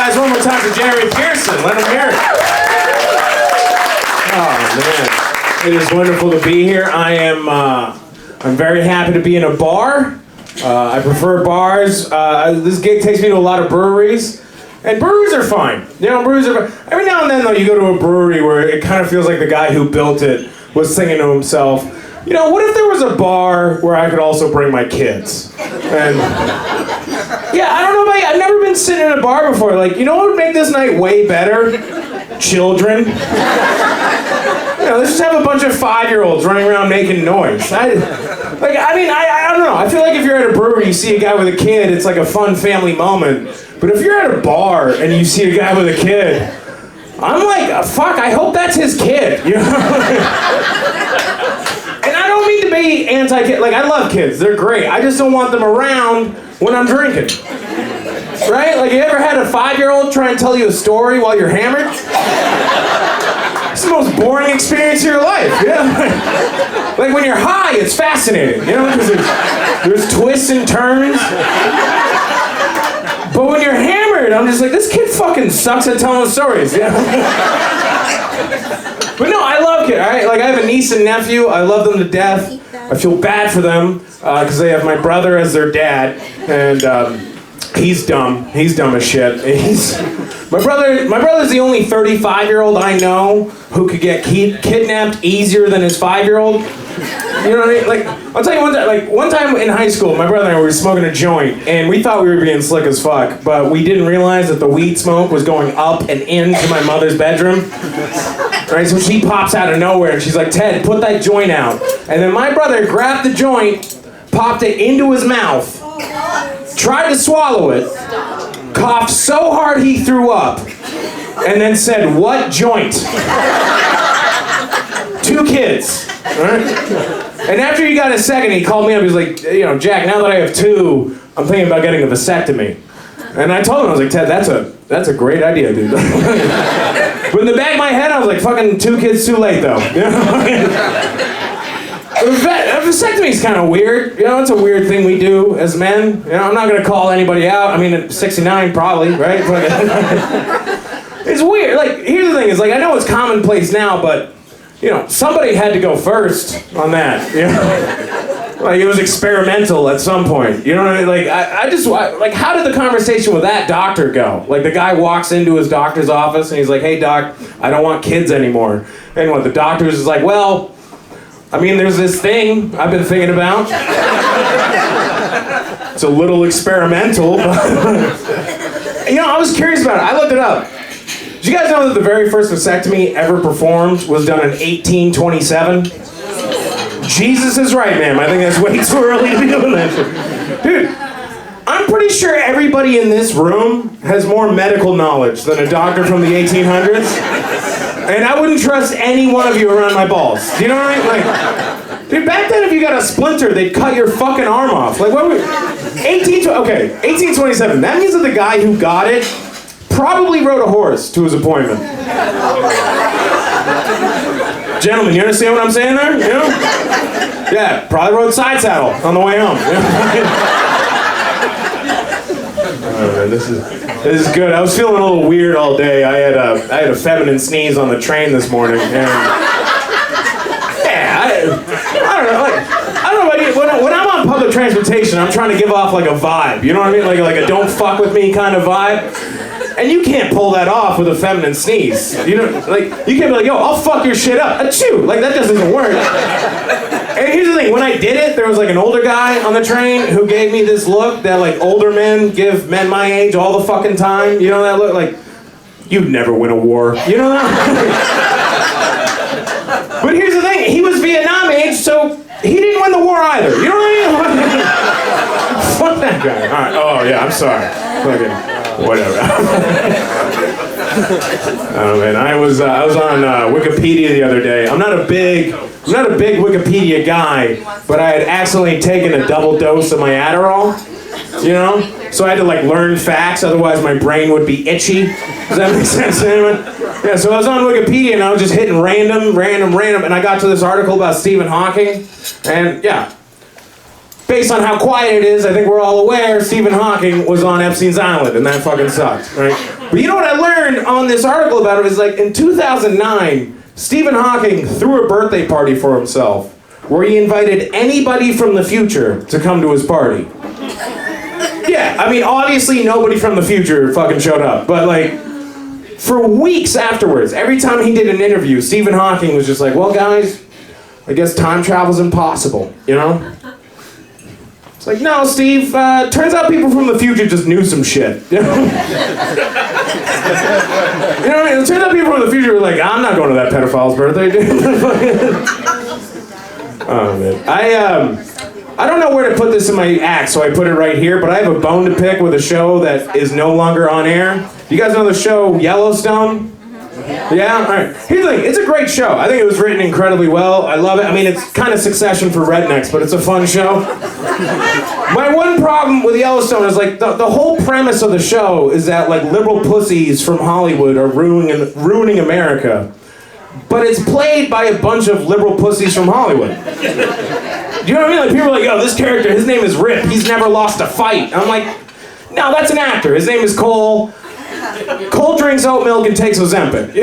guys one more time for Jeremy Pearson. Let him hear it. Oh, man. It is wonderful to be here. I'm very happy to be in a bar. I prefer bars. This gig takes me to a lot of breweries. And breweries are fine. You know, breweries are fine. Every now and then, though, you go to a brewery where it kind of feels like the guy who built it was thinking to himself, you know, what if there was a bar where I could also bring my kids? And yeah, I don't know about you. I've never been sitting in a bar before. Like, you know what would make this night way better? Children. You know, let's just have a bunch of 5-year-olds running around making noise. I don't know. I feel like if you're at a brewery, you see a guy with a kid, it's like a fun family moment. But if you're at a bar and you see a guy with a kid, I'm like, fuck, I hope that's his kid. You know? And I don't mean to be anti-kid. Like, I love kids. They're great. I just don't want them around when I'm drinking. Right? Like, you ever had a 5-year-old try and tell you a story while you're hammered? It's the most boring experience of your life. You know? Like, when you're high, it's fascinating. You know, because there's twists and turns. But when you're hammered, I'm just like, this kid fucking sucks at telling stories. You know? But no, I love kids. Right? Like, I have a niece and nephew. I love them to death. I feel bad for them because they have my brother as their dad, and he's dumb. He's dumb as shit. My brother's the only 35-year-old I know who could get kidnapped easier than his 5-year-old. You know what I mean? Like, I'll tell you one time in high school, my brother and I were smoking a joint, and we thought we were being slick as fuck, but we didn't realize that the weed smoke was going up and into my mother's bedroom. Right, so she pops out of nowhere, and she's like, Ted, put that joint out. And then my brother grabbed the joint, popped it into his mouth, tried to swallow it, coughed so hard he threw up, and then said, what joint? 2 kids. Right? And after he got a second, he called me up. He's like, you know, Jack, now that I have 2, I'm thinking about getting a vasectomy. And I told him, I was like, Ted, that's a great idea, dude. But in the back of my head, I was like, fucking 2 kids too late, though. You know? A vasectomy's kind of weird. You know, it's a weird thing we do as men. You know, I'm not going to call anybody out. I mean, at 69, probably, right? It's weird. Like, here's the thing. Is like, I know it's commonplace now, but you know, somebody had to go first on that, you know? Like, it was experimental at some point, you know what I mean? Like, like, how did the conversation with that doctor go? Like, the guy walks into his doctor's office, and he's like, hey, doc, I don't want kids anymore. And what, the doctor is like, well, I mean, there's this thing I've been thinking about. It's a little experimental. You know, I was curious about it. I looked it up. Did you guys know that the very first vasectomy ever performed was done in 1827? Jesus is right, ma'am. I think that's way too early to be doing that shit. Dude, I'm pretty sure everybody in this room has more medical knowledge than a doctor from the 1800s. And I wouldn't trust any one of you around my balls. Do you know what I mean? Like, dude, back then if you got a splinter, they'd cut your fucking arm off. Like, what were... 1827. That means that the guy who got it probably rode a horse to his appointment. Gentlemen, you understand what I'm saying there? You know? Yeah, probably rode side saddle on the way home. You know? This is good. I was feeling a little weird all day. I had a feminine sneeze on the train this morning, and yeah, I don't know. Like, I don't know about you. When I'm on public transportation, I'm trying to give off like a vibe. You know what I mean? Like a don't fuck with me kind of vibe. And you can't pull that off with a feminine sneeze. You know, like, you can't be like, yo, I'll fuck your shit up. Achoo! Like, that doesn't work. And here's the thing, when I did it, there was like an older guy on the train who gave me this look that like older men give men my age all the fucking time. You know that look? Like, you'd never win a war. You know that? But here's the thing, he was Vietnam age, so he didn't win the war either. You know what I mean? Fuck that guy. All right. Oh yeah, I'm sorry. Okay. Whatever. Oh man, I was on Wikipedia the other day. I'm not a big Wikipedia guy, but I had accidentally taken a double dose of my Adderall. You know, so I had to like learn facts, otherwise my brain would be itchy. Does that make sense to anyone? Yeah. So I was on Wikipedia and I was just hitting random, and I got to this article about Stephen Hawking, and yeah. based on how quiet it is, I think we're all aware Stephen Hawking was on Epstein's Island, and that fucking sucks, right? But you know what I learned on this article about it is like in 2009, Stephen Hawking threw a birthday party for himself where he invited anybody from the future to come to his party. Yeah, I mean, obviously nobody from the future fucking showed up, but like, for weeks afterwards, every time he did an interview, Stephen Hawking was just like, well, guys, I guess time travel's impossible, you know? It's like, no, Steve, turns out people from the future just knew some shit, you know? You know what I mean? It turns out people from the future were like, I'm not going to that pedophile's birthday, dude. Oh, man. I don't know where to put this in my act, so I put it right here, but I have a bone to pick with a show that is no longer on air. You guys know the show Yellowstone? Yeah? All right. Here's the thing. It's a great show. I think it was written incredibly well. I love it. I mean, it's kind of Succession for rednecks, but it's a fun show. My one problem with Yellowstone is, like, the whole premise of the show is that, like, liberal pussies from Hollywood are ruining America. But it's played by a bunch of liberal pussies from Hollywood. Do you know what I mean? Like, people are like, oh, this character, his name is Rip. He's never lost a fight. I'm like, no, that's an actor. His name is Cole. Cole drinks oat milk and takes Ozempic.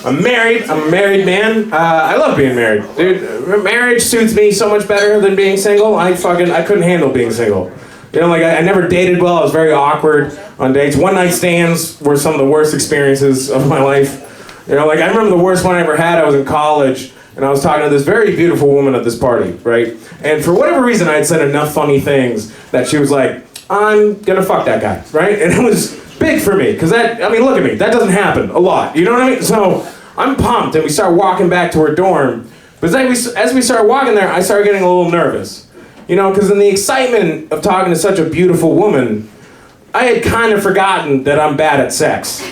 I'm married. I'm a married man. I love being married. Dude, marriage suits me so much better than being single. I couldn't handle being single. You know, like, I never dated well. I was very awkward on dates. One-night stands were some of the worst experiences of my life. You know, like, I remember the worst one I ever had. I was in college, and I was talking to this very beautiful woman at this party, right? And for whatever reason, I had said enough funny things that she was like, I'm gonna fuck that guy, right? And it was big for me, because that, I mean, look at me. That doesn't happen a lot, you know what I mean? So I'm pumped, and we start walking back to her dorm. But as we started walking there, I started getting a little nervous. You know, because in the excitement of talking to such a beautiful woman, I had kind of forgotten that I'm bad at sex.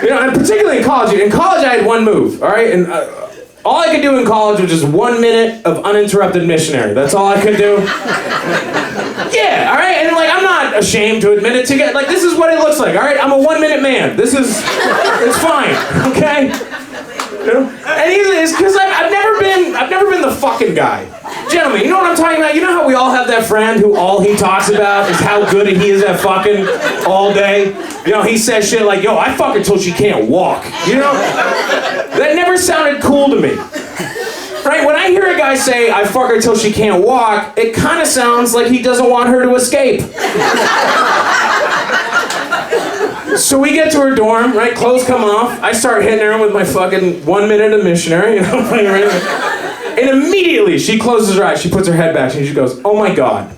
You know, and particularly in college. In college, I had one move, all right? And all I could do in college was just 1 minute of uninterrupted missionary. That's all I could do. Yeah, all right? And, like, I'm not ashamed to admit it to get, like, this is what it looks like, all right? I'm a 1 minute man. It's fine, okay? You know? And it's because I've never been the fucking guy. Gentlemen, you know what I'm talking about? You know how we all have that friend who all he talks about is how good he is at fucking all day? You know, he says shit like, yo, I fuck her till she can't walk. You know? That never sounded cool to me. Right? When I hear a guy say, I fuck her till she can't walk, it kind of sounds like he doesn't want her to escape. So we get to her dorm, right? Clothes come off. I start hitting her with my fucking 1 minute of missionary, you know? And immediately she closes her eyes, she puts her head back, and she goes, oh my God,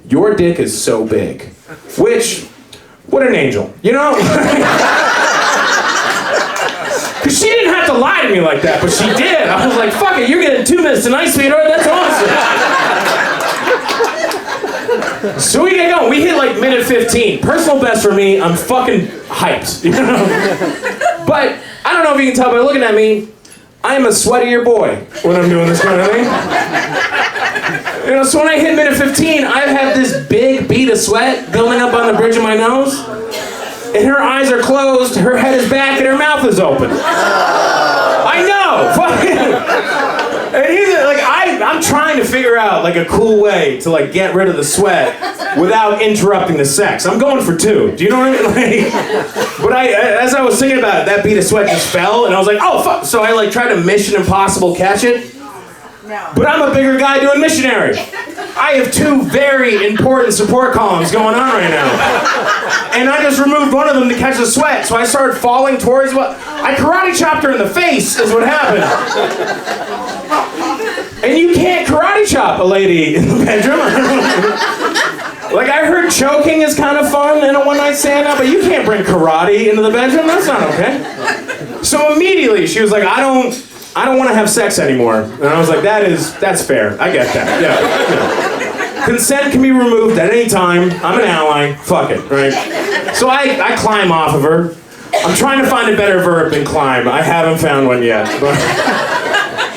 your dick is so big. Which, what an angel, you know? Because she didn't have to lie to me like that, but she did. I was like, fuck it, you're getting 2 minutes tonight, sweetheart, that's awesome. So we get going, we hit like minute 15. Personal best for me, I'm fucking hyped, you know? But, I don't know if you can tell by looking at me, I am a sweatier boy when I'm doing this kind of thing. You know, so when I hit minute 15, I've had this big bead of sweat building up on the bridge of my nose. And her eyes are closed, her head is back, and her mouth is open. I know! And he's like, I'm trying to figure out like a cool way to like get rid of the sweat without interrupting the sex. I'm going for 2. Do you know what I mean? Like, but as I was thinking about it, that bead of sweat just fell, and I was like, oh fuck! So I like tried to Mission Impossible catch it. No. But I'm a bigger guy doing missionary. I have 2 very important support columns going on right now. And I just removed one of them to catch the sweat, so I started falling towards I karate chopped her in the face, is what happened. And you can't karate chop a lady in the bedroom. Like, I heard choking is kind of fun in a one-night stand now, but you can't bring karate into the bedroom, that's not okay. So immediately she was like, I don't want to have sex anymore. And I was like, that's fair. I get that. Yeah. Consent can be removed at any time. I'm an ally. Fuck it, right? So I climb off of her. I'm trying to find a better verb than climb. I haven't found one yet. But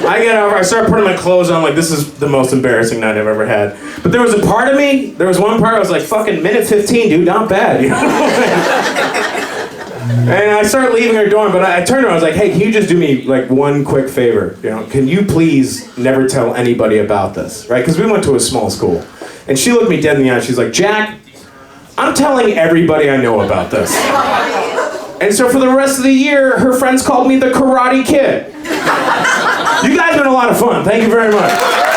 I get over, I start putting my clothes on, like, this is the most embarrassing night I've ever had. But there was a part of me, there was one part I was like, fucking minute 15, dude, not bad. You know? And I started leaving her dorm, but I turned to her, I was like, hey, can you just do me like one quick favor? You know, can you please never tell anybody about this, right? Because we went to a small school. And she looked me dead in the eye, she's like, Jack, I'm telling everybody I know about this. And so for the rest of the year, her friends called me the Karate Kid. You guys have been a lot of fun. Thank you very much.